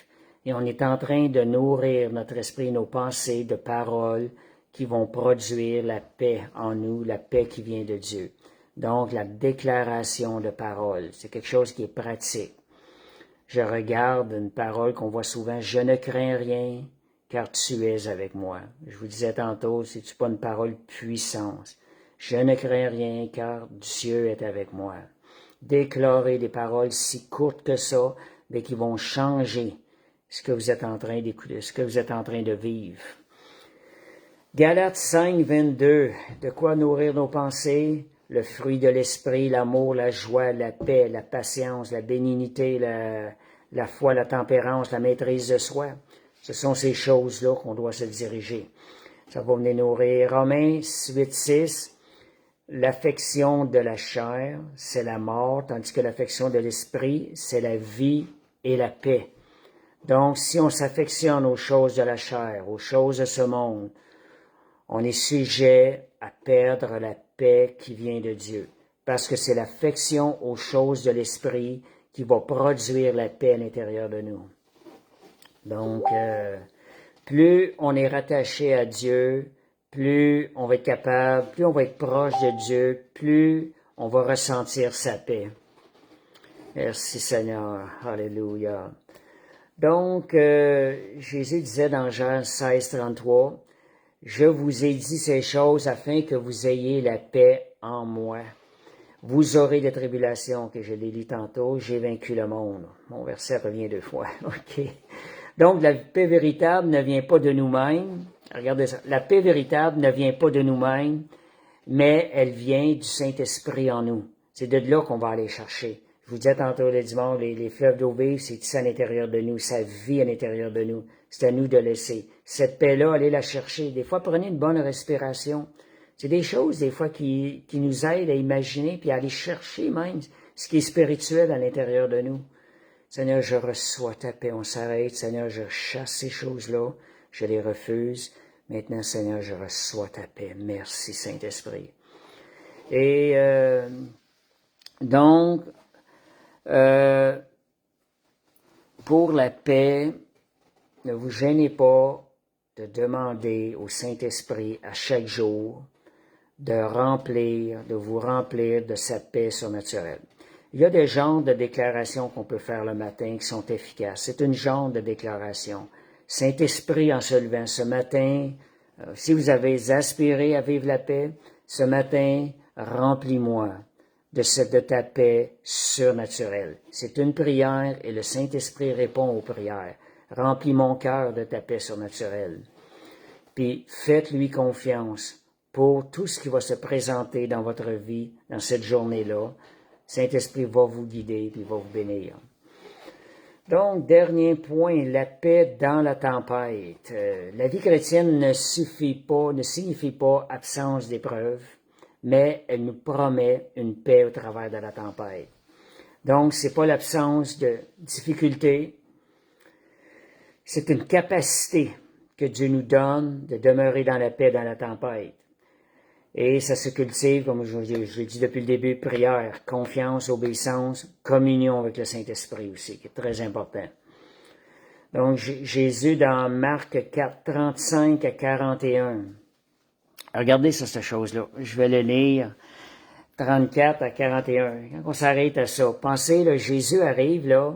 et on est en train de nourrir notre esprit, nos pensées de paroles qui vont produire la paix en nous, la paix qui vient de Dieu. Donc, la déclaration de parole, c'est quelque chose qui est pratique. Je regarde une parole qu'on voit souvent, « Je ne crains rien, car tu es avec moi. » Je vous disais tantôt, c'est pas une parole puissance. « Je ne crains rien, car Dieu est avec moi. » Déclarer des paroles si courtes que ça, mais qui vont changer ce que vous êtes en train d'écouter, ce que vous êtes en train de vivre. Galates 5, 22, de quoi nourrir nos pensées? Le fruit de l'esprit, l'amour, la joie, la paix, la patience, la bénignité, la foi, la tempérance, la maîtrise de soi. Ce sont ces choses-là qu'on doit se diriger. Ça va venir nourrir. Romains 8, 6, l'affection de la chair, c'est la mort, tandis que l'affection de l'esprit, c'est la vie et la paix. Donc, si on s'affectionne aux choses de la chair, aux choses de ce monde, on est sujet à perdre la paix qui vient de Dieu, parce que c'est l'affection aux choses de l'esprit qui va produire la paix à l'intérieur de nous. Donc, plus on est rattaché à Dieu, plus on va être capable, plus on va être proche de Dieu, plus on va ressentir sa paix. Merci Seigneur. Alléluia. Donc, Jésus disait dans Jean 16, 33, « Je vous ai dit ces choses afin que vous ayez la paix en moi. Vous aurez des tribulations, que je l'ai lu tantôt, j'ai vaincu le monde. » Mon verset revient 2 fois. OK. Donc, la paix véritable ne vient pas de nous-mêmes. Regardez ça. La paix véritable ne vient pas de nous-mêmes. mais elle vient du Saint-Esprit en nous. C'est de là qu'on va aller chercher. Je vous disais tantôt le dimanche, les fleuves d'eau vive, c'est ici à l'intérieur de nous, ça vit à l'intérieur de nous. C'est à nous de laisser. Cette paix-là, allez la chercher. Des fois, prenez une bonne respiration. C'est des choses, des fois, qui nous aident à imaginer puis à aller chercher même ce qui est spirituel à l'intérieur de nous. Seigneur, je reçois ta paix. On s'arrête. Seigneur, je chasse ces choses-là. Je les refuse. Maintenant, Seigneur, je reçois ta paix. Merci, Saint-Esprit. Et donc, pour la paix, ne vous gênez pas de demander au Saint-Esprit à chaque jour de vous remplir de sa paix surnaturelle. Il y a des genres de déclarations qu'on peut faire le matin qui sont efficaces. C'est une genre de déclaration. Saint-Esprit, en se levant ce matin, si vous avez aspiré à vivre la paix, ce matin, remplis-moi de ta paix surnaturelle. C'est une prière et le Saint-Esprit répond aux prières. Remplis mon cœur de ta paix surnaturelle. Puis faites-lui confiance pour tout ce qui va se présenter dans votre vie, dans cette journée-là. Saint-Esprit va vous guider et va vous bénir. Donc, dernier point, la paix dans la tempête. La vie chrétienne ne signifie pas absence d'épreuves, mais elle nous promet une paix au travers de la tempête. Donc, c'est pas l'absence de difficultés, c'est une capacité que Dieu nous donne de demeurer dans la paix dans la tempête. Et ça se cultive, comme je l'ai dit depuis le début, prière, confiance, obéissance, communion avec le Saint-Esprit aussi, qui est très important. Donc, Jésus, dans Marc 4, 35 à 41. Regardez ça, cette chose-là. Je vais le lire. 34 à 41. Quand on s'arrête à ça, pensez, là, Jésus arrive, là,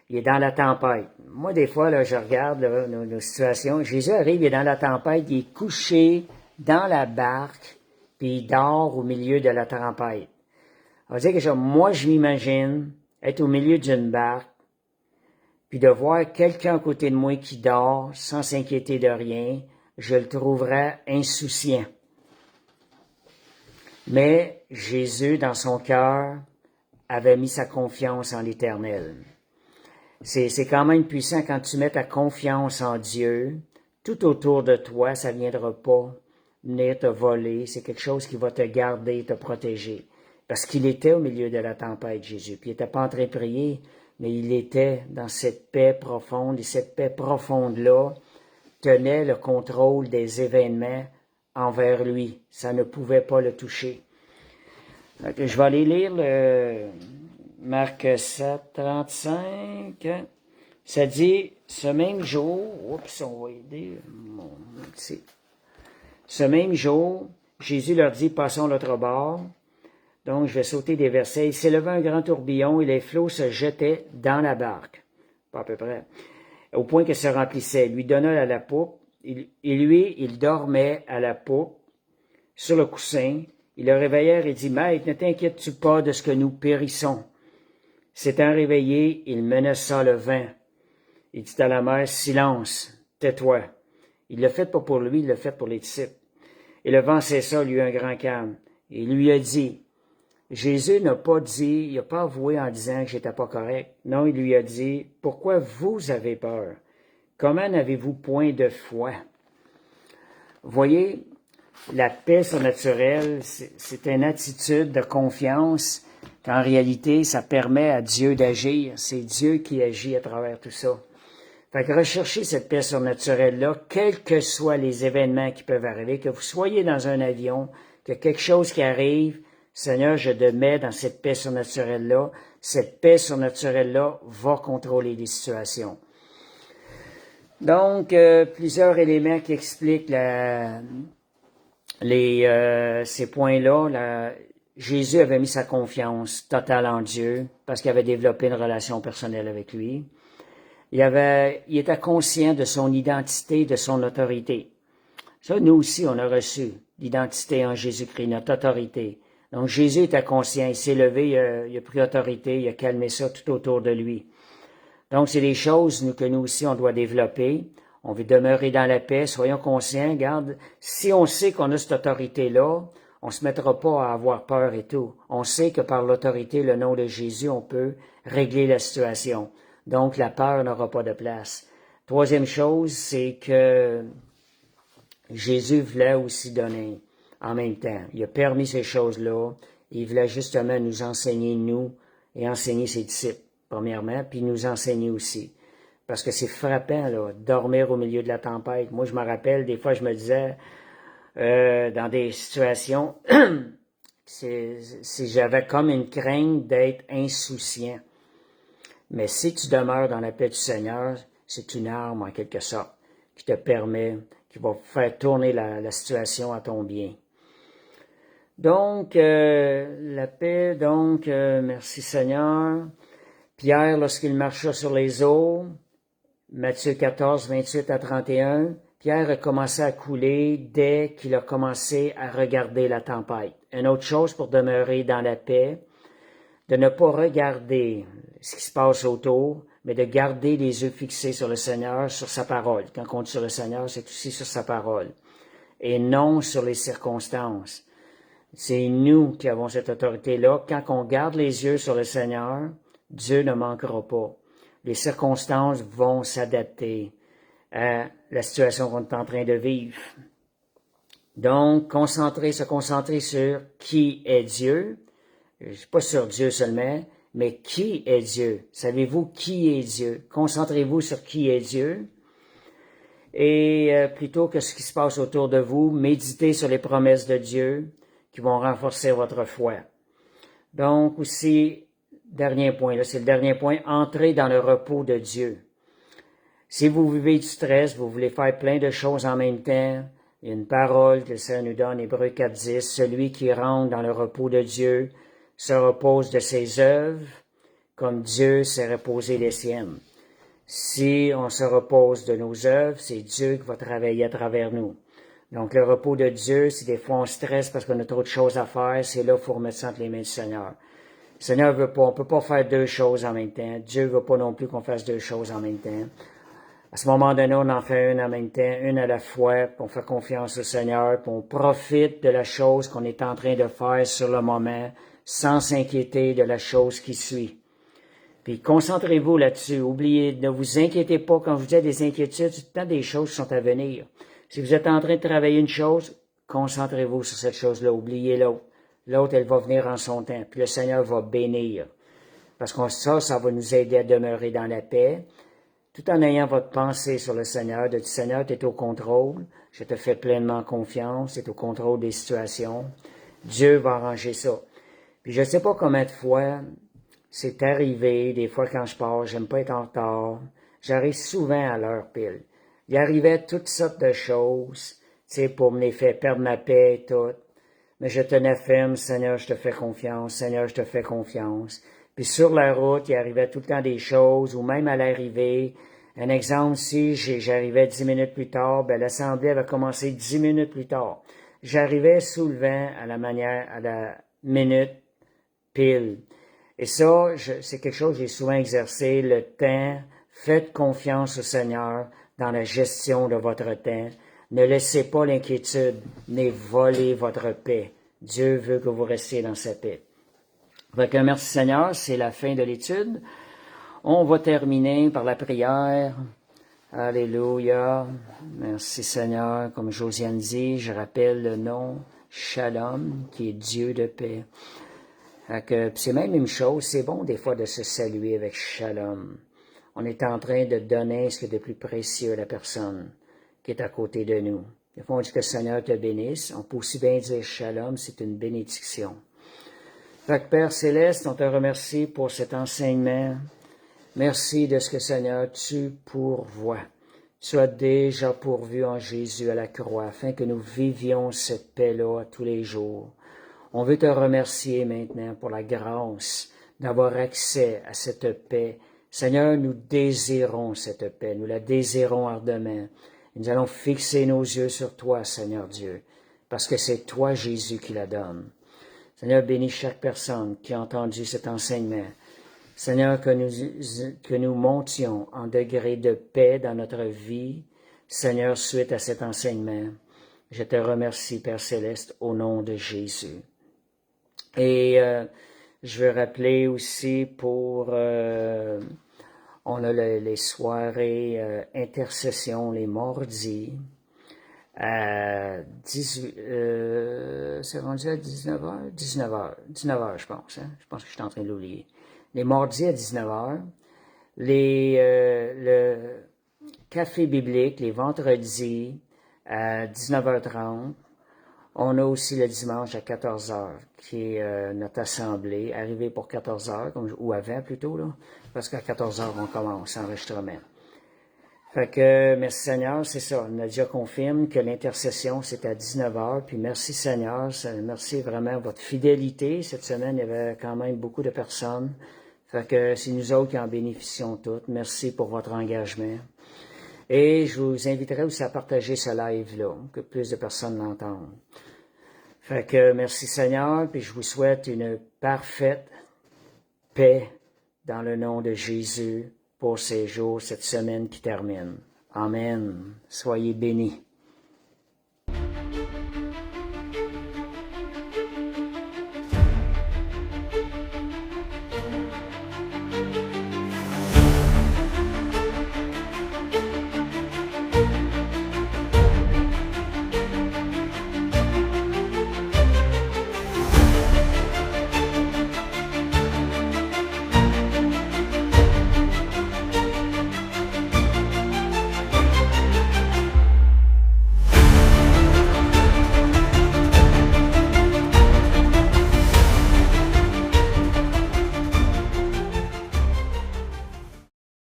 il est dans la tempête. Moi, des fois, là, je regarde là, nos situations. Jésus arrive, il est dans la tempête, il est couché dans la barque, puis il dort au milieu de la tempête. On va dire que moi, je m'imagine être au milieu d'une barque, puis de voir quelqu'un à côté de moi qui dort sans s'inquiéter de rien, je le trouverais insouciant. Mais Jésus, dans son cœur, avait mis sa confiance en l'Éternel. C'est quand même puissant quand tu mets ta confiance en Dieu. Tout autour de toi, ça ne viendra pas venir te voler. C'est quelque chose qui va te garder, te protéger. Parce qu'il était au milieu de la tempête, Jésus. Puis il n'était pas en train de prier, mais il était dans cette paix profonde. Et cette paix profonde-là tenait le contrôle des événements envers lui. Ça ne pouvait pas le toucher. Donc, je vais aller lire le Marc 7, 35. Ça dit, ce même jour, oups, on va aider, ce même jour, Jésus leur dit, passons l'autre bord. Donc, je vais sauter des versets. Il s'éleva un grand tourbillon et les flots se jetaient dans la barque. Pas à peu près. Au point qu'elle se remplissait. Il lui donna à la poupe. Il dormait à la poupe, sur le coussin. Ils le réveillèrent et dit, Maître, ne t'inquiètes-tu pas de ce que nous périssons? S'étant réveillé, il menaça le vent. Il dit à la mer, silence, tais-toi. Il l'a fait pas pour lui, il l'a fait pour les disciples. Et le vent cessa, il eut un grand calme. Et il lui a dit, Jésus n'a pas dit, il n'a pas avoué en disant que j'étais pas correct. Non, il lui a dit, pourquoi vous avez peur? Comment n'avez-vous point de foi? Vous voyez, la paix surnaturelle, c'est une attitude de confiance qu'en réalité, ça permet à Dieu d'agir. C'est Dieu qui agit à travers tout ça. Fait que recherchez cette paix surnaturelle-là, quels que soient les événements qui peuvent arriver, que vous soyez dans un avion, que quelque chose qui arrive, Seigneur, je te mets dans cette paix surnaturelle-là. Cette paix surnaturelle-là va contrôler les situations. Donc, plusieurs éléments qui expliquent ces points-là. Jésus avait mis sa confiance totale en Dieu parce qu'il avait développé une relation personnelle avec lui. Il était conscient de son identité, de son autorité. Ça, nous aussi, on a reçu l'identité en Jésus-Christ, notre autorité. Donc, Jésus était conscient, il s'est levé, il a pris autorité, il a calmé ça tout autour de lui. Donc, c'est des choses que nous aussi, on doit développer. On veut demeurer dans la paix, soyons conscients, regarde, si on sait qu'on a cette autorité-là, On ne se mettra pas à avoir peur et tout. On sait que par l'autorité, le nom de Jésus, on peut régler la situation. Donc, la peur n'aura pas de place. Troisième chose, c'est que Jésus voulait aussi donner en même temps. Il a permis ces choses-là. Il voulait justement nous enseigner, nous, et enseigner ses disciples, premièrement, puis nous enseigner aussi. Parce que c'est frappant, là, dormir au milieu de la tempête. Moi, je me rappelle, des fois, je me disais, dans des situations, si j'avais comme une crainte d'être insouciant. Mais si tu demeures dans la paix du Seigneur, c'est une arme en quelque sorte qui te permet, qui va faire tourner la situation à ton bien. Donc, la paix, donc, merci Seigneur. Pierre, lorsqu'il marcha sur les eaux, Matthieu 14, 28 à 31, Pierre a commencé à couler dès qu'il a commencé à regarder la tempête. Une autre chose pour demeurer dans la paix, de ne pas regarder ce qui se passe autour, mais de garder les yeux fixés sur le Seigneur, sur sa parole. Quand on dit sur le Seigneur, c'est aussi sur sa parole, et non sur les circonstances. C'est nous qui avons cette autorité-là. Quand on garde les yeux sur le Seigneur, Dieu ne manquera pas. Les circonstances vont s'adapter à la situation qu'on est en train de vivre. Donc, se concentrer sur qui est Dieu. Pas sur Dieu seulement, mais qui est Dieu? Savez-vous qui est Dieu? Concentrez-vous sur qui est Dieu. Et plutôt que ce qui se passe autour de vous, méditez sur les promesses de Dieu qui vont renforcer votre foi. Donc aussi, dernier point, là, c'est le dernier point, entrez dans le repos de Dieu. Si vous vivez du stress, vous voulez faire plein de choses en même temps, il y a une parole que le Seigneur nous donne, Hébreux 4.10, celui qui rentre dans le repos de Dieu se repose de ses œuvres, comme Dieu s'est reposé des siennes. Si on se repose de nos œuvres, c'est Dieu qui va travailler à travers nous. Donc, le repos de Dieu, si des fois on stresse parce qu'on a trop de choses à faire, c'est là qu'il faut remettre ça entre les mains du Seigneur. Le Seigneur veut pas, on peut pas faire deux choses en même temps. Dieu veut pas non plus qu'on fasse deux choses en même temps. À ce moment donné, on en fait une en même temps, une à la fois, puis on fait confiance au Seigneur, puis on profite de la chose qu'on est en train de faire sur le moment, sans s'inquiéter de la chose qui suit. Puis concentrez-vous là-dessus. Oubliez, ne vous inquiétez pas. Quand je vous dis des inquiétudes, c'est tout le temps des choses qui sont à venir. Si vous êtes en train de travailler une chose, concentrez-vous sur cette chose-là. Oubliez l'autre. L'autre, elle va venir en son temps. Puis le Seigneur va bénir. Parce que ça va nous aider à demeurer dans la paix, tout en ayant votre pensée sur le Seigneur, de dire, Seigneur, tu es au contrôle, je te fais pleinement confiance, tu es au contrôle des situations. Dieu va arranger ça. Puis je ne sais pas combien de fois c'est arrivé, des fois quand je pars, j'aime pas être en retard, j'arrive souvent à l'heure pile. Il arrivait toutes sortes de choses, pour me les faire perdre ma paix et tout. Mais je tenais ferme, Seigneur, je te fais confiance, Seigneur, je te fais confiance. Puis sur la route, il arrivait tout le temps des choses, ou même à l'arrivée. Un exemple, si j'arrivais 10 minutes plus tard, ben l'assemblée avait commencé 10 minutes plus tard. J'arrivais sous le vent à la minute pile. Et ça, c'est quelque chose que j'ai souvent exercé, le temps. Faites confiance au Seigneur dans la gestion de votre temps. Ne laissez pas l'inquiétude ni voler votre paix. Dieu veut que vous restiez dans sa paix. Donc, merci Seigneur, c'est la fin de l'étude. On va terminer par la prière. Alléluia. Merci Seigneur. Comme Josiane dit, je rappelle le nom Shalom, qui est Dieu de paix. C'est même une chose, c'est bon des fois de se saluer avec Shalom. On est en train de donner ce qui est de plus précieux à la personne qui est à côté de nous. Des fois, on dit que le Seigneur te bénisse. On peut aussi bien dire Shalom, c'est une bénédiction. Fait que Père Céleste, on te remercie pour cet enseignement. Merci de ce que, Seigneur, tu pourvois. Tu as déjà pourvu en Jésus à la croix, afin que nous vivions cette paix-là tous les jours. On veut te remercier maintenant pour la grâce d'avoir accès à cette paix. Seigneur, nous désirons cette paix, nous la désirons ardemment. Et nous allons fixer nos yeux sur toi, Seigneur Dieu, parce que c'est toi, Jésus, qui la donne. Seigneur, bénis chaque personne qui a entendu cet enseignement. Seigneur, que nous montions en degré de paix dans notre vie, Seigneur, suite à cet enseignement. Je te remercie, Père Céleste, au nom de Jésus. Et je veux rappeler aussi pour... on a les soirées intercession les mardis à 18... c'est rendu à 19h? 19h, je pense. Hein? Je pense que je suis en train de l'oublier. Les mardis à 19h. Le café biblique, les vendredis à 19h30. On a aussi le dimanche à 14h, qui est notre assemblée, arrivée pour 14h, ou avant plutôt, là, parce qu'à 14h, on commence l'enregistrement. Fait que, merci Seigneur, c'est ça. Nadia confirme que l'intercession, c'est à 19h, puis merci Seigneur, merci vraiment de votre fidélité. Cette semaine, il y avait quand même beaucoup de personnes. Fait que c'est nous autres qui en bénéficions toutes. Merci pour votre engagement. Et je vous inviterai aussi à partager ce live-là, que plus de personnes l'entendent. Fait que merci Seigneur, puis je vous souhaite une parfaite paix dans le nom de Jésus pour ces jours, cette semaine qui termine. Amen. Soyez bénis.